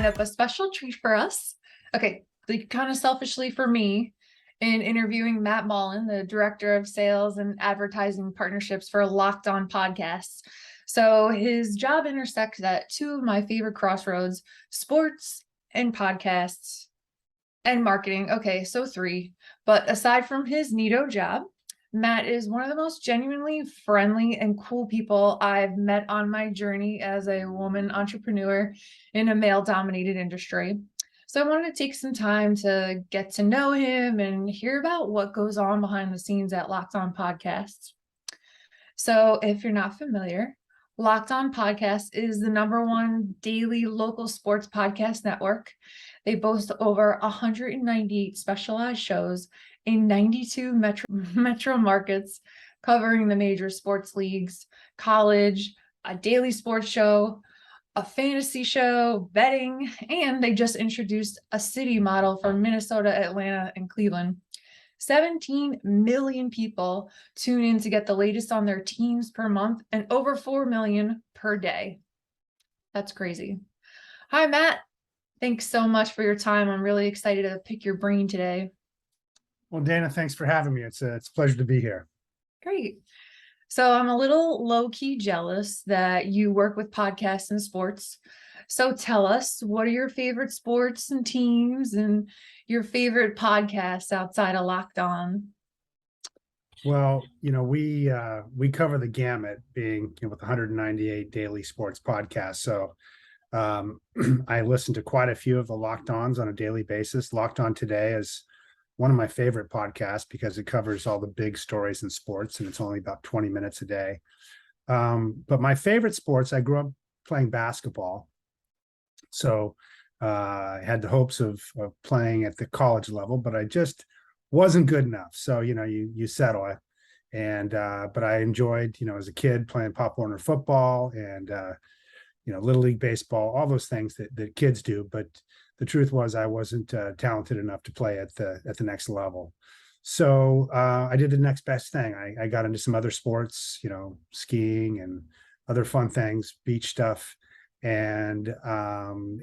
have a special treat for us. Okay, kind of selfishly for me, in interviewing Matt Mallon, the Director of Sales and Advertising Partnerships for LockedOn Podcasts. So his job intersects at two of my favorite crossroads, sports and podcasts and marketing. Okay, so three. But aside from his neato job, Matt is one of the most genuinely friendly and cool people I've met on my journey as a woman entrepreneur in a male-dominated industry. So I wanted to take some time to get to know him and hear about what goes on behind the scenes at Locked On Podcasts. So if you're not familiar, Locked On Podcast is the #1 daily local sports podcast network. They boast over 198 specialized shows in 92 metro markets, covering the major sports leagues, college, a daily sports show, a fantasy show, betting, and they just introduced a city model for Minnesota, Atlanta, and Cleveland. 17 million people tune in to get the latest on their teams per month and over 4 million per day. That's crazy. Hi, Matt. Thanks so much for your time. I'm really excited to pick your brain today. Well, Dana, thanks for having me. It's a pleasure to be here. Great. So I'm a little low-key jealous that you work with podcasts and sports. So tell us, what are your favorite sports and teams and your favorite podcasts outside of Locked On? Well, we cover the gamut, being with 198 daily sports podcasts. So I listen to quite a few of the Locked Ons on a daily basis. Locked On Today is one of my favorite podcasts because it covers all the big stories in sports, and it's only about 20 minutes a day. But my favorite sports, I grew up playing basketball. So I had the hopes of playing at the college level, but I just wasn't good enough. So, you settle. But I enjoyed, as a kid playing Pop Warner football and, Little League baseball, all those things that kids do. But the truth was I wasn't talented enough to play at the next level. So I did the next best thing. I got into some other sports, skiing and other fun things, beach stuff, and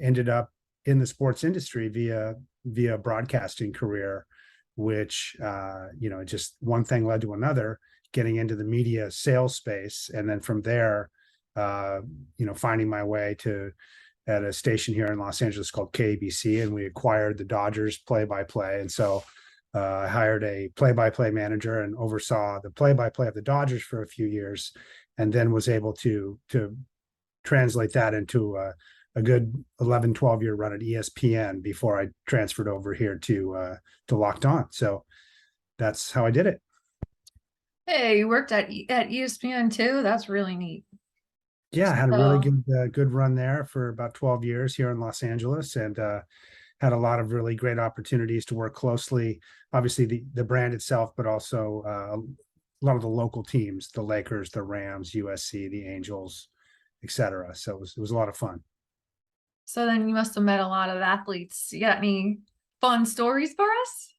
ended up in the sports industry via broadcasting career, which, just one thing led to another, getting into the media sales space. And then from there, finding my way at a station here in Los Angeles called KABC, and we acquired the Dodgers play-by-play. And so I hired a play-by-play manager and oversaw the play-by-play of the Dodgers for a few years, and then was able to translate that into a good 11, 12-year run at ESPN before I transferred over here to Locked On. So that's how I did it. Hey, you worked at ESPN too? That's really neat. Yeah, I had a really good run there for about 12 years here in Los Angeles, and had a lot of really great opportunities to work closely, obviously the brand itself, but also a lot of the local teams, the Lakers, the Rams, USC, the Angels, etc. So it was a lot of fun. So then you must have met a lot of athletes. You got any fun stories for us?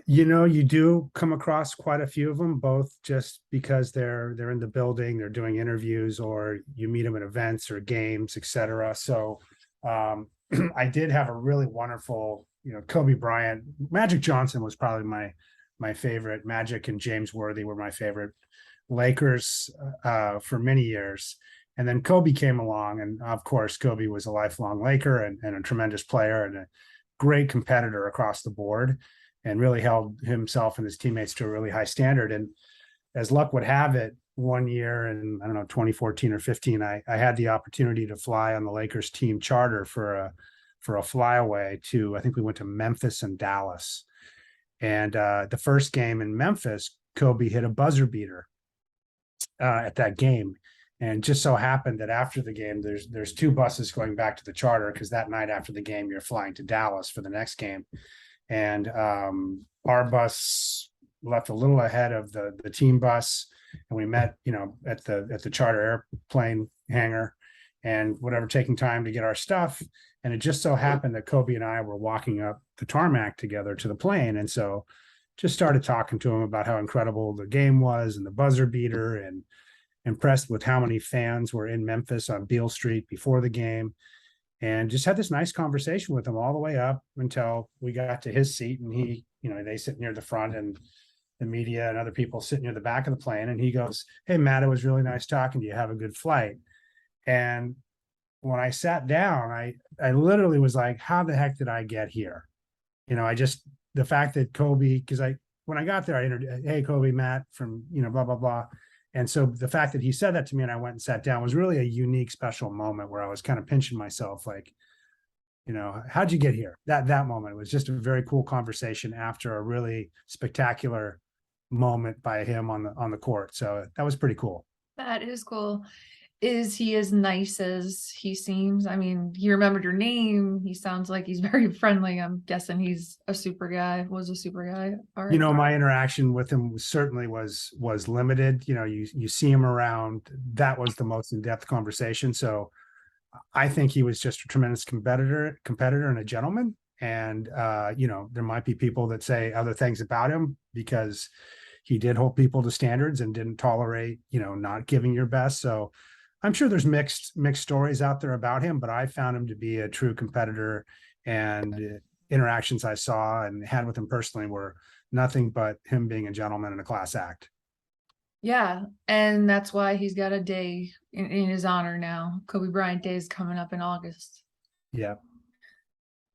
You do come across quite a few of them, both just because they're in the building, they're doing interviews, or you meet them at events or games, etc. So I did have a really wonderful, Kobe Bryant. Magic Johnson was probably my favorite. Magic and James Worthy were my favorite. Lakers for many years. And then Kobe came along, and of course, Kobe was a lifelong Laker and a tremendous player and a great competitor across the board, and really held himself and his teammates to a really high standard. And as luck would have it, one year in, 2014 or 15, I had the opportunity to fly on the Lakers team charter for a flyaway to, I think we went to Memphis and Dallas. And the first game in Memphis, Kobe hit a buzzer beater at that game. And just so happened that after the game, there's two buses going back to the charter, because that night after the game, you're flying to Dallas for the next game. And our bus left a little ahead of the team bus, and we met, at the charter airplane hangar, and whatever, taking time to get our stuff. And it just so happened that Kobe and I were walking up the tarmac together to the plane, and so just started talking to him about how incredible the game was and the buzzer beater, and impressed with how many fans were in Memphis on Beale Street before the game. and just had this nice conversation with him all the way up until we got to his seat. And he, they sit near the front, and the media and other people sit near the back of the plane. And he goes, "Hey, Matt, it was really nice talking to you. Have a good flight." And when I sat down, I literally was like, how the heck did I get here? The fact that Kobe, because when I got there, I introduced, "Hey, Kobe, Matt from, blah, blah, blah." And so the fact that he said that to me and I went and sat down was really a unique, special moment where I was kind of pinching myself, like, how'd you get here? That moment, it was just a very cool conversation after a really spectacular moment by him on the court. So that was pretty cool. That is cool. Is he as nice as he seems? I mean, he remembered your name. He sounds like he's very friendly. I'm guessing he's a super guy, was a super guy. All right. My interaction with him certainly was limited. You see him around. That was the most in-depth conversation. So I think he was just a tremendous competitor and a gentleman. And there might be people that say other things about him because he did hold people to standards and didn't tolerate, not giving your best. So I'm sure there's mixed stories out there about him, but I found him to be a true competitor, and interactions I saw and had with him personally were nothing but him being a gentleman and a class act. Yeah, and that's why he's got a day in his honor now. Kobe Bryant Day is coming up in August. Yeah.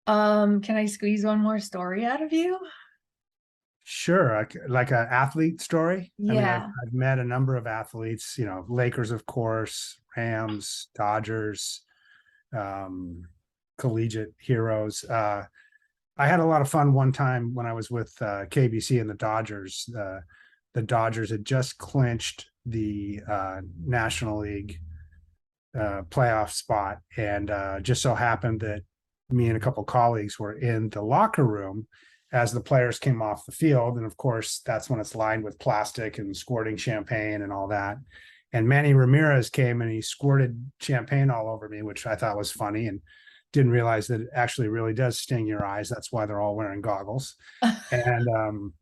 Can I squeeze one more story out of you? Sure, like an athlete story. Yeah. I mean, I've met a number of athletes, Lakers, of course, Rams, Dodgers, collegiate heroes. I had a lot of fun one time when I was with KBC and the Dodgers. The Dodgers had just clinched the National League playoff spot, and just so happened that me and a couple colleagues were in the locker room as the players came off the field. And of course, that's when it's lined with plastic and squirting champagne and all that. And Manny Ramirez came and he squirted champagne all over me, which I thought was funny, and didn't realize that it actually really does sting your eyes. That's why they're all wearing goggles. And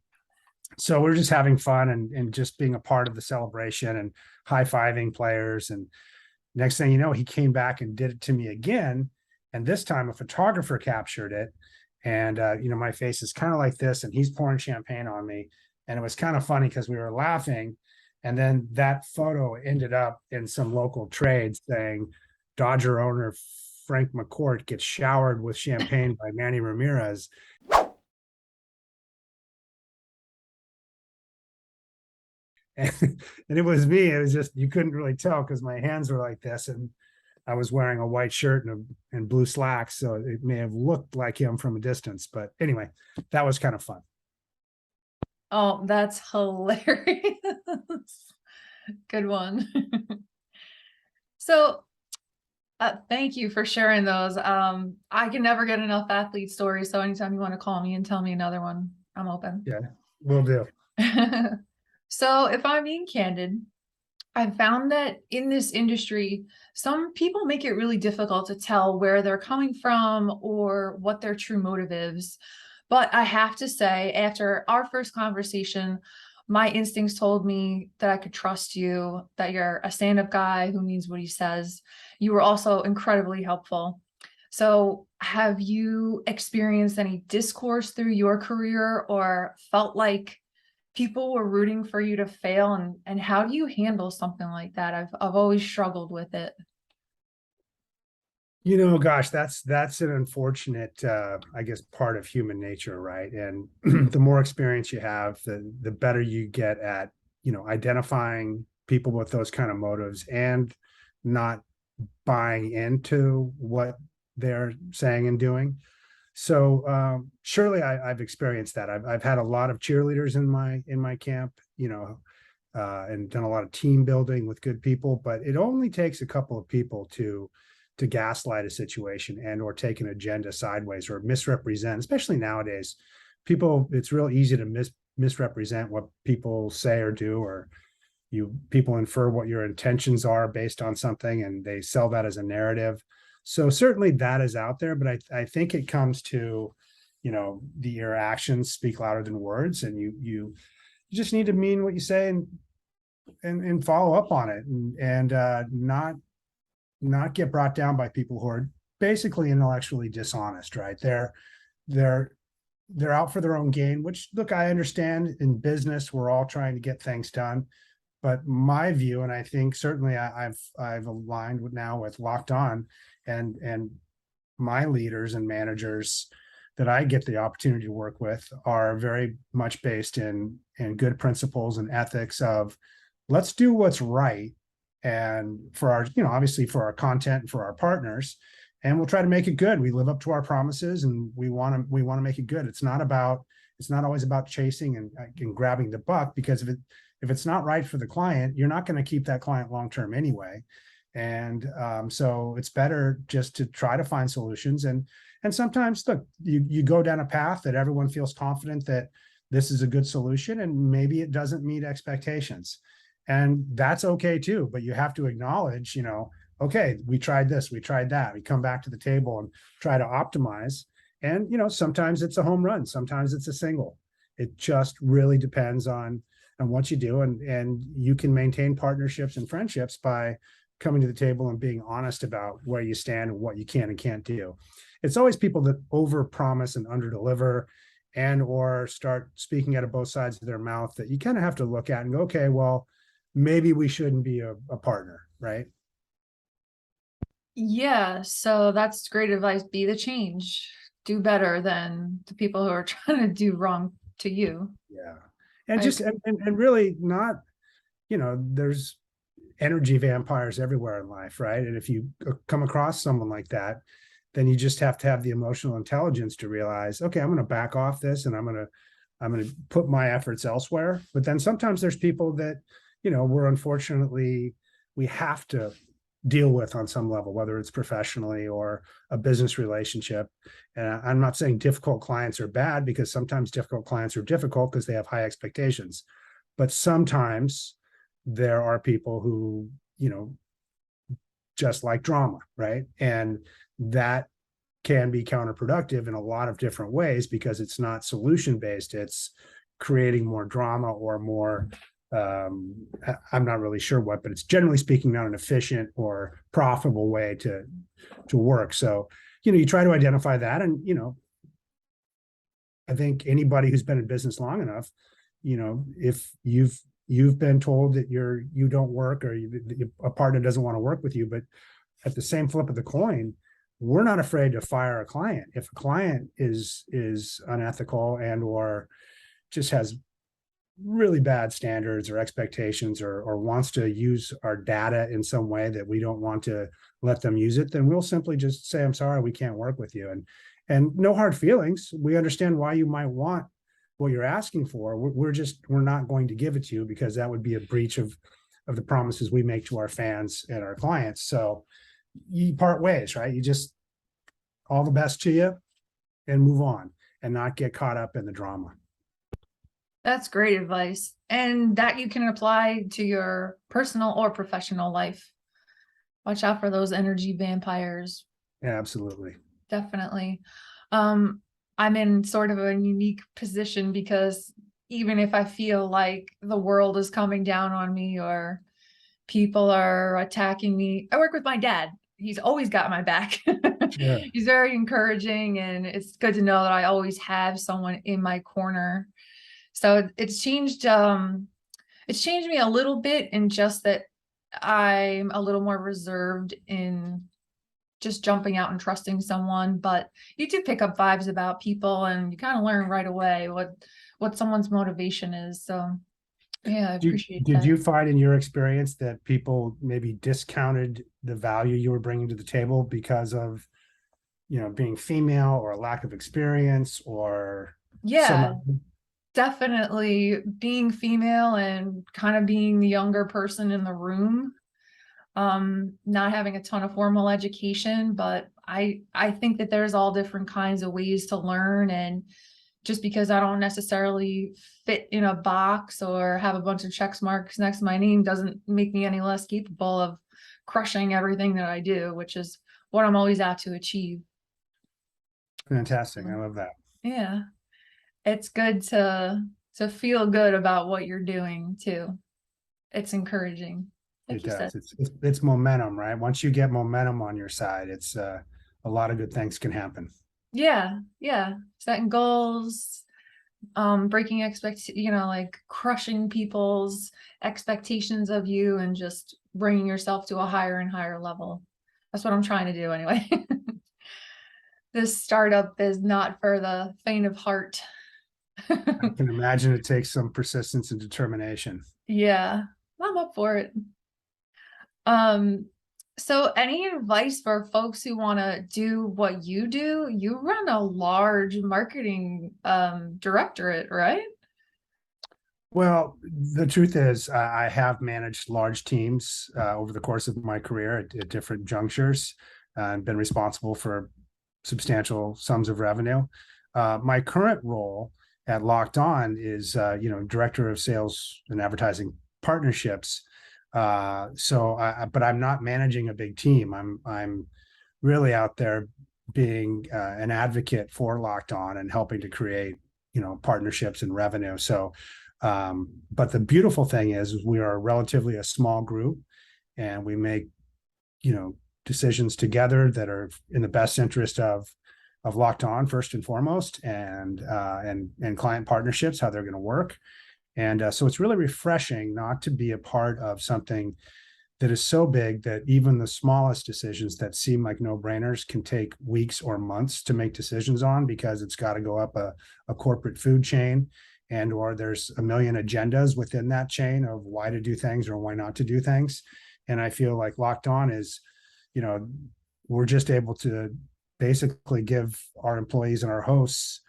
so we're just having fun and just being a part of the celebration and high-fiving players. And next thing you know, he came back and did it to me again. And this time a photographer captured it. And, my face is kind of like this, and he's pouring champagne on me. And it was kind of funny because we were laughing. And then that photo ended up in some local trade saying, "Dodger owner Frank McCourt gets showered with champagne by Manny Ramirez." And it was me. It was just, you couldn't really tell because my hands were like this, and I was wearing a white shirt and blue slacks, so it may have looked like him from a distance. But anyway, that was kind of fun. Oh, that's hilarious. Good one. So thank you for sharing those. I can never get enough athlete stories. So anytime you want to call me and tell me another one, I'm open. Yeah, will do. So if I'm being candid, I've found that in this industry, some people make it really difficult to tell where they're coming from or what their true motive is. But I have to say, after our first conversation, my instincts told me that I could trust you, that you're a stand-up guy who means what he says. You were also incredibly helpful. So have you experienced any discourse through your career or felt like people were rooting for you to fail, and how do you handle something like that? I've always struggled with it. Gosh, that's an unfortunate, I guess, part of human nature, right? And the more experience you have, the better you get at, identifying people with those kind of motives and not buying into what they're saying and doing. So surely I've experienced that. I've had a lot of cheerleaders in my camp, and done a lot of team building with good people, but it only takes a couple of people to gaslight a situation and or take an agenda sideways or misrepresent, especially nowadays. It's real easy to misrepresent what people say or do, or people infer what your intentions are based on something, and they sell that as a narrative. So certainly that is out there, but I think it comes to, your actions speak louder than words, and you just need to mean what you say and follow up on it, and not get brought down by people who are basically intellectually dishonest, right? They're they're out for their own gain, which, look, I understand. In business, we're all trying to get things done. But my view, and I think certainly I've aligned with now with Locked On, and my leaders and managers that I get the opportunity to work with are very much based in good principles and ethics of, let's do what's right, and for our, obviously for our content and for our partners, and we'll try to make it good. We live up to our promises, and we want to make it good. It's not always about chasing and grabbing the buck, because if it's not right for the client, you're not going to keep that client long term anyway. And so it's better just to try to find solutions. And sometimes, look, you go down a path that everyone feels confident that this is a good solution, and maybe it doesn't meet expectations, and that's okay too. But you have to acknowledge, okay, we tried this, we tried that. We come back to the table and try to optimize. And sometimes it's a home run, sometimes it's a single. It just really depends on what you do, and you can maintain partnerships and friendships by coming to the table and being honest about where you stand and what you can and can't do. It's always people that over promise and under deliver, and or start speaking out of both sides of their mouth, that you kind of have to look at and go, okay, well, maybe we shouldn't be a partner, right? Yeah, so that's great advice. Be the change. Do better than the people who are trying to do wrong to you. Yeah. And I just agree. and really not, there's energy vampires everywhere in life, right? And if you come across someone like that, then you just have to have the emotional intelligence to realize, okay, I'm going to back off this, and I'm going to put my efforts elsewhere. But then sometimes there's people that, we have to deal with on some level, whether it's professionally or a business relationship. And I'm not saying difficult clients are bad, because sometimes difficult clients are difficult because they have high expectations. But sometimes there are people who, just like drama, right? And that can be counterproductive in a lot of different ways, because it's not solution based. It's creating more drama or more, I'm not really sure what, but it's generally speaking not an efficient or profitable way to work. So, you try to identify that. And, I think anybody who's been in business long enough, if you've been told that you don't work, or a partner doesn't want to work with you, but at the same flip of the coin, we're not afraid to fire a client if a client is unethical and or just has really bad standards or expectations, or wants to use our data in some way that we don't want to let them use it. Then we'll simply just say, I'm sorry, we can't work with you. And no hard feelings. We understand why you might want what you're asking for. We're not going to give it to you, because that would be a breach of the promises we make to our fans and our clients. So you part ways, right? You just, all the best to you, and move on, and not get caught up in the drama. That's great advice. And that you can apply to your personal or professional life. Watch out for those energy vampires. Yeah, absolutely. Definitely. I'm in sort of a unique position, because even if I feel like the world is coming down on me or people are attacking me, I work with my dad. He's always got my back. Sure. He's very encouraging, and it's good to know that I always have someone in my corner. So it's changed me a little bit, in just that I'm a little more reserved in just jumping out and trusting someone. But you do pick up vibes about people, and you kind of learn right away what someone's motivation is. So yeah, I appreciate Did that. you find in your experience that people maybe discounted the value you were bringing to the table because of, being female, or a lack of experience, or Yeah, some? definitely being female and kind of being the younger person in the room, not having a ton of formal education, but I think that there's all different kinds of ways to learn. And just because I don't necessarily fit in a box or have a bunch of check marks next to my name doesn't make me any less capable of crushing everything that I do, which is what I'm always out to achieve. Fantastic. I love that. Yeah, it's good to feel good about what you're doing too. It's encouraging, It like you said. does. It's momentum, right? Once you get momentum on your side, it's a lot of good things can happen. Yeah, yeah. Setting goals, breaking like crushing people's expectations of you and just bringing yourself to a higher and higher level. That's what I'm trying to do anyway. This startup is not for the faint of heart. I can imagine it takes some persistence and determination. Yeah, I'm up for it. Um, so any advice for folks who want to do what you do? You run a large marketing directorate, right? Well, the truth is, I have managed large teams over the course of my career at different junctures and been responsible for substantial sums of revenue. My current role at LockedOn is, director of sales and advertising partnerships. But I'm not managing a big team. I'm really out there being an advocate for LockedOn and helping to create, partnerships and revenue. But the beautiful thing is we are relatively a small group, and we make, decisions together that are in the best interest of LockedOn first and foremost, and client partnerships, how they're going to work. And so it's really refreshing not to be a part of something that is so big that even the smallest decisions that seem like no-brainers can take weeks or months to make decisions on, because it's got to go up a corporate food chain, and or there's a million agendas within that chain of why to do things or why not to do things. And I feel like LockedOn is, we're just able to basically give our employees and our hosts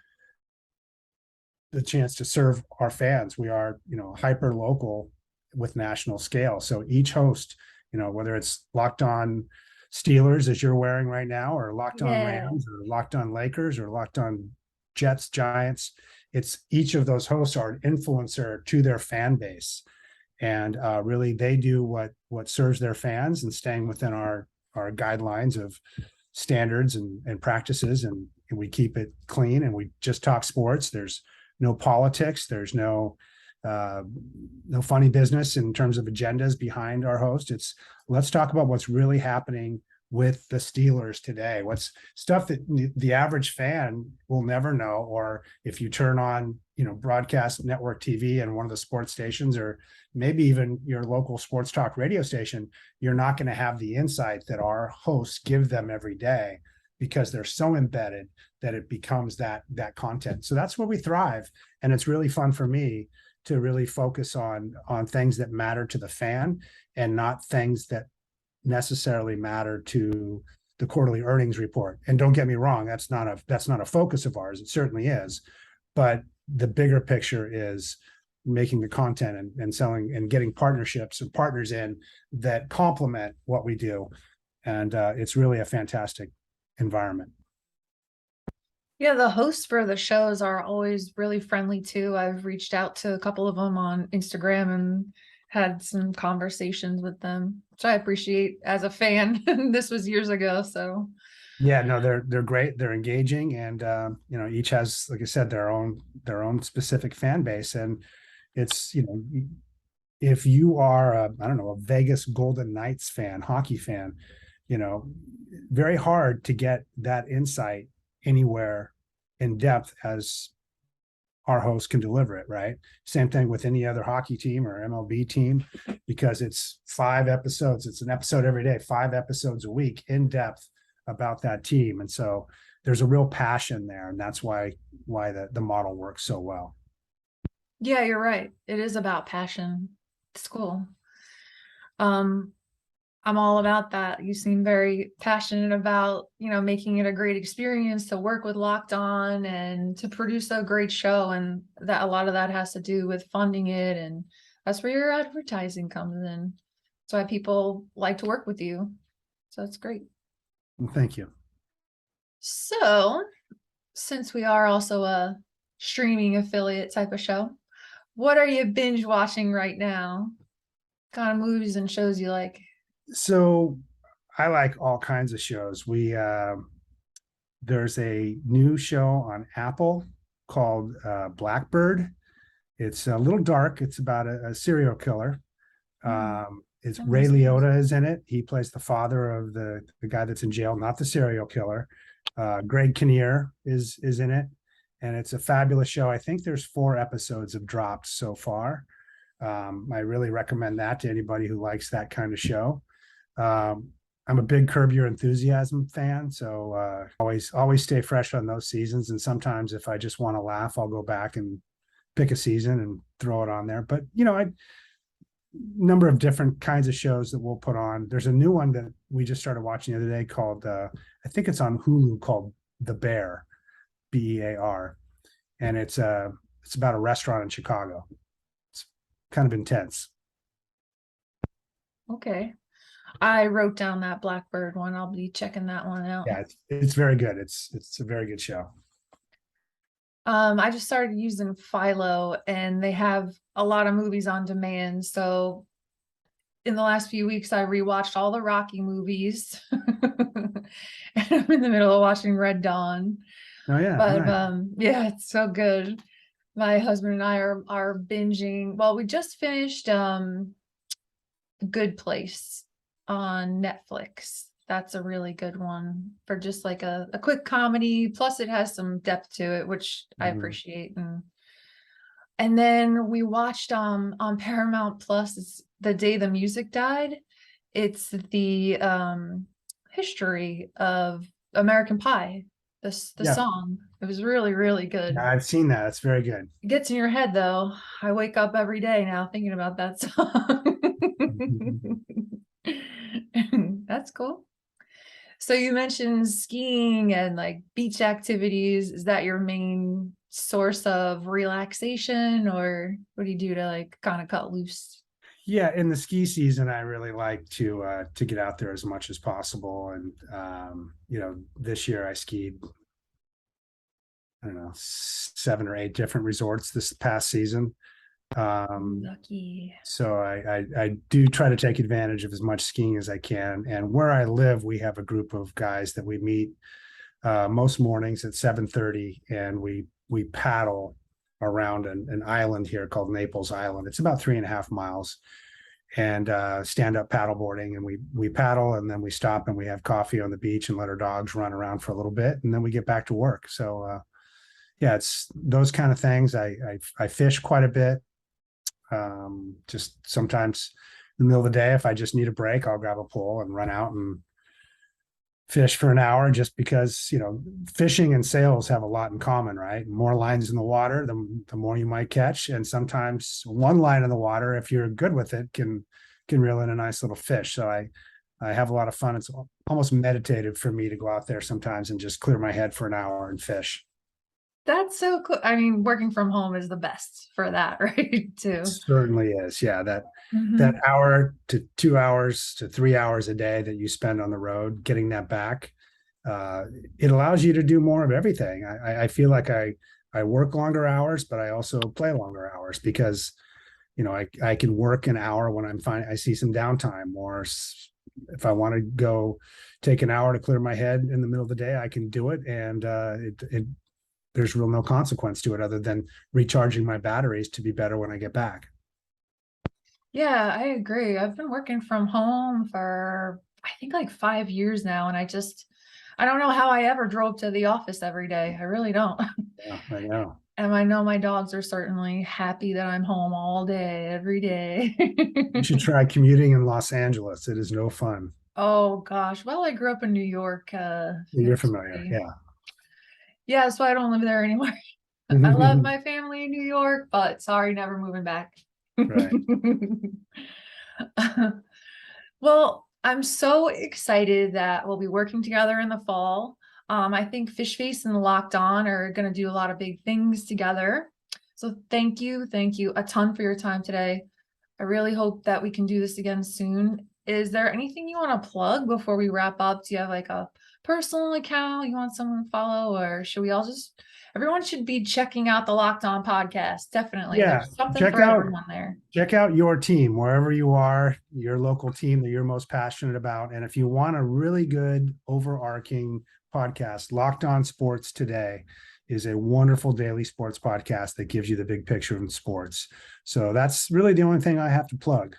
the chance to serve our fans. We are, hyper local with national scale. So each host, whether it's Locked On Steelers, as you're wearing right now, or Locked On Yeah. Rams, or Locked On Lakers, or Locked On Jets, Giants, it's each of those hosts are an influencer to their fan base. And really they do what serves their fans, and staying within our guidelines of standards and practices, and we keep it clean, and we just talk sports. There's no politics. There's no funny business in terms of agendas behind our host. It's let's talk about what's really happening with the Steelers today. What's stuff that the average fan will never know, or if you turn on, broadcast network TV and one of the sports stations, or maybe even your local sports talk radio station, you're not going to have the insight that our hosts give them every day, because they're so embedded that it becomes that content. So that's where we thrive. And it's really fun for me to really focus on things that matter to the fan, and not things that necessarily matter to the quarterly earnings report. And don't get me wrong, that's not a focus of ours. It certainly is. But the bigger picture is making the content and selling and getting partnerships and partners in that complement what we do. And it's really a fantastic environment. Yeah, the hosts for the shows are always really friendly too. I've reached out to a couple of them on Instagram and had some conversations with them, which I appreciate as a fan. This was years ago, so Yeah, no, they're great. They're engaging, and each has, like I said, their own specific fan base. And it's, if you are I don't know, a Vegas Golden Knights fan, hockey fan, very hard to get that insight anywhere in depth as our host can deliver it, right? Same thing with any other hockey team or MLB team, because it's 5 episodes. It's an episode every day, 5 episodes a week in depth about that team. And so there's a real passion there. And that's why the model works so well. yeah, you're right. It is about passion. It's cool. Um, I'm all about that. You seem very passionate about, making it a great experience to work with Locked On and to produce a great show. And that a lot of that has to do with funding it. And that's where your advertising comes in. That's why people like to work with you. So it's great. Well, thank you. So since we are also a streaming affiliate type of show, what are you binge watching right now? What kind of movies and shows you like? So I like all kinds of shows. There's a new show on Apple called Blackbird. It's a little dark. It's about a serial killer. It's That Ray makes sense. Liotta is in it. He plays the father of the guy that's in jail, not the serial killer. Greg Kinnear is in it, and it's a fabulous show. I think there's 4 episodes have dropped so far. I really recommend that to anybody who likes that kind of show. I'm a big Curb Your Enthusiasm fan, so always stay fresh on those seasons. And sometimes if I just want to laugh, I'll go back and pick a season and throw it on there. But I number of different kinds of shows that we'll put on. There's a new one that we just started watching the other day called I think it's on Hulu, called The Bear, Bear, and it's about a restaurant in Chicago. It's kind of intense. Okay. I wrote down that Blackbird one. I'll be checking that one out. Yeah, it's very good. It's a very good show. I just started using Philo, and they have a lot of movies on demand. So in the last few weeks, I rewatched all the Rocky movies. And I'm in the middle of watching Red Dawn. Oh yeah, But nice. yeah, it's so good. My husband and I are binging. Well, we just finished Good Place on Netflix. That's a really good one for just like a quick comedy. Plus it has some depth to it, which I appreciate. And then we watched on Paramount Plus, it's The Day the Music Died. It's the history of American Pie, the Yeah, song. It was really, really good. yeah, I've seen that. It's very good. It gets in your head though. I wake up every day now thinking about that song. That's cool. So you mentioned skiing and like beach activities. Is that your main source of relaxation, or what do you do to like kind of cut loose? Yeah, in the ski season, I really like to get out there as much as possible. And this year I skied, I don't know, 7 or 8 different resorts this past season. Lucky. So I do try to take advantage of as much skiing as I can. And where I live, we have a group of guys that we meet most mornings at 7:30, and we paddle around an island here called Naples Island. It's about 3.5 miles, and stand up paddleboarding. And we paddle, and then we stop and we have coffee on the beach and let our dogs run around for a little bit, and then we get back to work. So yeah, it's those kind of things. I fish quite a bit. Just sometimes in the middle of the day, if I just need a break, I'll grab a pole and run out and fish for an hour, just because, fishing and sales have a lot in common, right? More lines in the water, the more you might catch. And sometimes one line in the water, if you're good with it, can reel in a nice little fish. So I have a lot of fun. It's almost meditative for me to go out there sometimes and just clear my head for an hour and fish. That's so cool. I mean, working from home is the best for that, right? Too. Certainly is. Yeah. That Mhm. hour to 2 hours to 3 hours a day that you spend on the road, getting that back, it allows you to do more of everything. I feel like I work longer hours, but I also play longer hours because, I can work an hour when I see some downtime, or if I want to go take an hour to clear my head in the middle of the day, I can do it. And there's real no consequence to it other than recharging my batteries to be better when I get back. Yeah, I agree. I've been working from home for I think like 5 years now, and I don't know how I ever drove to the office every day. I really don't. Yeah, I know. And I know my dogs are certainly happy that I'm home all day, every day. You should try commuting in Los Angeles. It is no fun. Oh gosh. Well, I grew up in New York. You're familiar. Yeah, that's why I don't live there anymore. I love Yeah. my family in New York, but sorry, never moving back. Right. Well, I'm so excited that we'll be working together in the fall. I think FishFace and LockedOn are going to do a lot of big things together. So thank you a ton for your time today. I really hope that we can do this again soon. Is there anything you want to plug before we wrap up? Do you have like a personal account you want someone to follow, or should we all just, everyone should be checking out the LockedOn podcast. Definitely. Yeah. There's something Check for out everyone there. your team, wherever you are, your local team that you're most passionate about. And if you want a really good overarching podcast, Locked On Sports Today is a wonderful daily sports podcast that gives you the big picture in sports. So that's really the only thing I have to plug.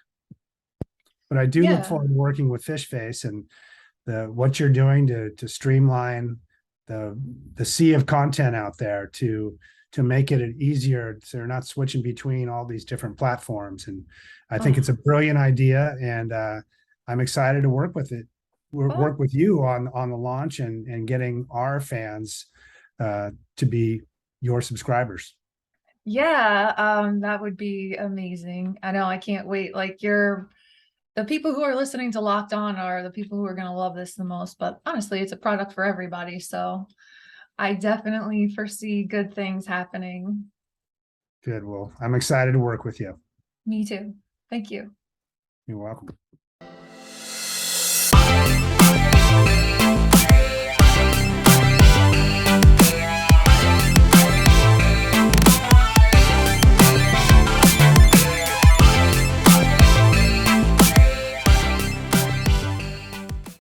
But I do look Yeah. forward to working with FishFace and what you're doing to streamline the sea of content out there to make it easier so they're not switching between all these different platforms. And I think Oh, it's a brilliant idea, and I'm excited to work with it, well, work with you on the launch and getting our fans to be your subscribers. yeah, that would be amazing. I know, I can't wait. Like the people who are listening to Locked On are the people who are going to love this the most, but honestly, it's a product for everybody. So I definitely foresee good things happening. Good. Well, I'm excited to work with you. Me too. Thank you. You're welcome.